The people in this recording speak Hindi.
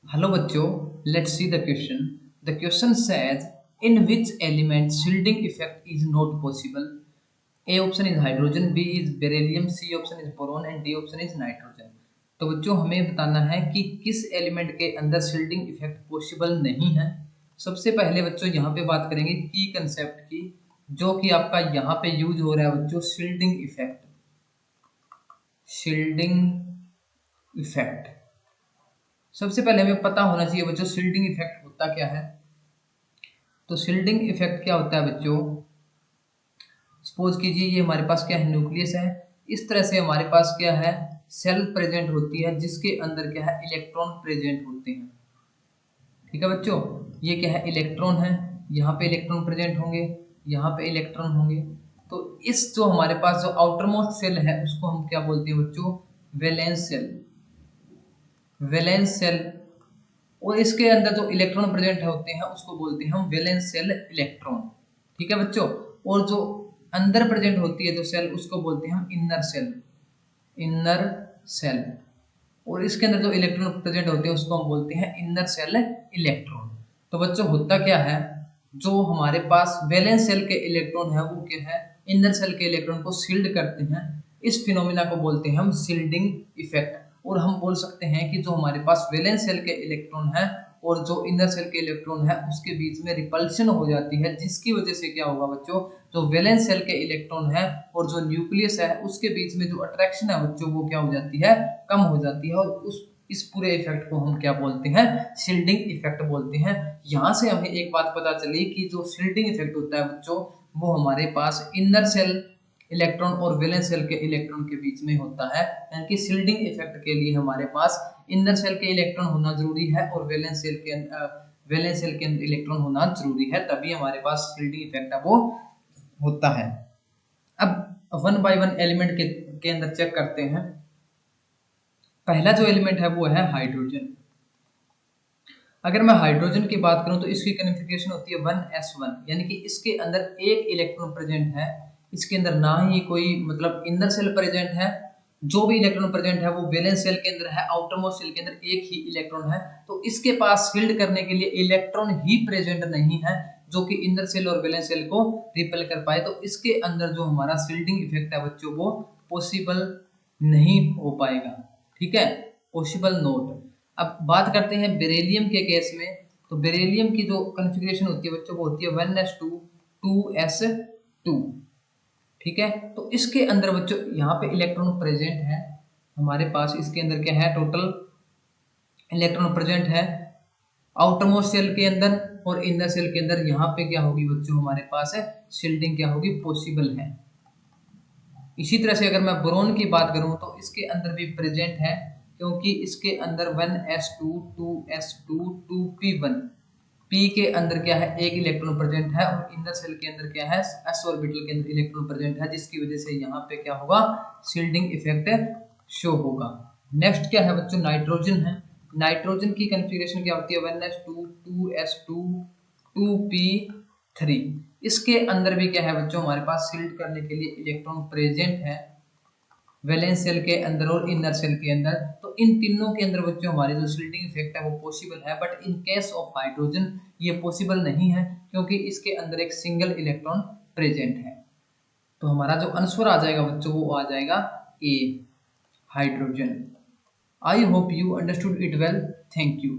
Hello बच्चों, let's see the question. The question says, in which element shielding effect is not possible? A option is hydrogen, B is beryllium, C option is boron and D option is nitrogen. तो बच्चों हमें बताना है कि किस एलिमेंट के अंदर शील्डिंग इफेक्ट पॉसिबल नहीं है। सबसे पहले बच्चों यहाँ पे बात करेंगे की कंसेप्ट की, जो कि आपका यहाँ पे यूज हो रहा है बच्चों शील्डिंग इफेक्ट। शील्डिंग इफेक्ट सबसे पहले हमें पता होना चाहिए बच्चों शील्डिंग इफेक्ट होता क्या है। तो शील्डिंग इफेक्ट क्या होता है बच्चों, सपोज कीजिए ये हमारे पास क्या है, न्यूक्लियस है। इस तरह से हमारे पास क्या है, सेल प्रेजेंट होती है जिसके अंदर क्या है, इलेक्ट्रॉन प्रेजेंट होते हैं। ठीक है बच्चों, ये क्या है, इलेक्ट्रॉन है। यहाँ पे इलेक्ट्रॉन प्रेजेंट होंगे, यहाँ पे इलेक्ट्रॉन होंगे। तो इस जो हमारे पास जो आउटर मोस्ट सेल है उसको हम क्या बोलते हैं बच्चों, वैलेंस सेल। वैलेंस सेल, और इसके अंदर जो इलेक्ट्रॉन प्रेजेंट होते हैं उसको बोलते हैं हम वैलेंस सेल इलेक्ट्रॉन। ठीक है बच्चों, और जो अंदर प्रेजेंट होती है जो सेल उसको बोलते हैं हम इनर सेल। इनर सेल, और इसके अंदर जो इलेक्ट्रॉन प्रेजेंट होते हैं उसको हम बोलते हैं इनर सेल इलेक्ट्रॉन। तो बच्चों होता क्या है, जो हमारे पास वैलेंस सेल के इलेक्ट्रॉन है वो क्या है, इनर सेल के इलेक्ट्रॉन को शील्ड करते हैं। इस फिनोमिना को बोलते हैं हम शील्डिंग इफेक्ट। और हम बोल सकते हैं कि जो हमारे पास वैलेंस सेल के इलेक्ट्रॉन है और जो इनर सेल के इलेक्ट्रॉन है उसके बीच में रिपल्शन हो जाती है, जिसकी वजह से क्या होगा बच्चों, जो वैलेंस सेल के इलेक्ट्रॉन है और जो न्यूक्लियस है उसके बीच में जो अट्रैक्शन है बच्चों वो क्या हो जाती है, कम हो जाती है। और इस पूरे इफेक्ट को हम क्या बोलते हैं, शील्डिंग इफेक्ट बोलते हैं। यहाँ से हमें एक बात पता चली कि जो शील्डिंग इफेक्ट होता है बच्चों वो हमारे पास इनर सेल इलेक्ट्रॉन और वैलेंस सेल के इलेक्ट्रॉन के बीच में होता है। यानी कि शील्डिंग इफेक्ट के लिए हमारे पास इनर सेल के इलेक्ट्रॉन होना जरूरी है और वैलेंस सेल के अंदर इलेक्ट्रॉन होना जरूरी है, तभी हमारे पास शील्डिंग इफेक्ट है वो होता है। अब वन बाय वन एलिमेंट के अंदर चेक करते हैं। पहला जो एलिमेंट है वो है हाइड्रोजन। अगर मैं हाइड्रोजन की बात करूं तो इसकी कॉन्फ़िगरेशन होती है 1s1, यानी कि इसके अंदर एक इलेक्ट्रॉन प्रेजेंट है। इसके अंदर ना ही कोई मतलब इनर सेल प्रेजेंट है, जो भी इलेक्ट्रॉन प्रेजेंट है वो वैलेंस सेल के अंदर है, आउटर मोस्ट सेल के अंदर एक ही इलेक्ट्रॉन है। तो इसके पास शील्ड करने के लिए इलेक्ट्रॉन ही प्रेजेंट नहीं है जो कि इनर सेल और वैलेंस सेल को रिपेल कर पाए। तो इसके अंदर जो हमारा शील्डिंग इफेक्ट है बच्चों वो पॉसिबल नहीं हो पाएगा। ठीक है, पॉसिबल नोट। अब बात करते हैं बेरिलियम के केस में। तो बेरिलियम की जो कॉन्फ़िगरेशन होती है बच्चों वो होती है 1s2 2s2। ठीक है, तो इसके अंदर बच्चों यहाँ पे इलेक्ट्रॉन प्रेजेंट है हमारे पास। इसके अंदर क्या है, टोटल इलेक्ट्रॉन प्रेजेंट है आउटर मोस्ट सेल के अंदर और इनर सेल के अंदर। यहाँ पे क्या होगी बच्चों, हमारे पास है शील्डिंग क्या होगी, पॉसिबल है। इसी तरह से अगर मैं बोरोन की बात करूं तो इसके अंदर भी प्रेजेंट है, क्योंकि इसके अंदर 1s2 2s2 2p1 p के अंदर क्या है, एक इलेक्ट्रॉन प्रेजेंट है और इनर सेल के अंदर क्या है, s ऑर्बिटल के अंदर इलेक्ट्रॉन प्रेजेंट है, जिसकी वजह से यहाँ पे क्या होगा, शील्डिंग इफेक्ट शो होगा। नेक्स्ट क्या है बच्चों, नाइट्रोजन है। नाइट्रोजन की कॉन्फ़िगरेशन क्या होती है, 1s2 2s2 2p3। इसके अंदर भी क्या है बच्चों, हमारे पास शील्ड करने के लिए इलेक्ट्रॉन प्रेजेंट है वैलेंस सेल के अंदर और इनर सेल के अंदर। तो इन तीनों के अंदर बच्चों हमारे जो शील्डिंग इफेक्ट है वो पॉसिबल है, but in case of hydrogen ये पॉसिबल नहीं है, क्योंकि इसके अंदर एक सिंगल इलेक्ट्रॉन प्रेजेंट है। तो हमारा जो आंसर आ जाएगा बच्चों वो आ जाएगा ए, hydrogen. I hope you understood it well. Thank you.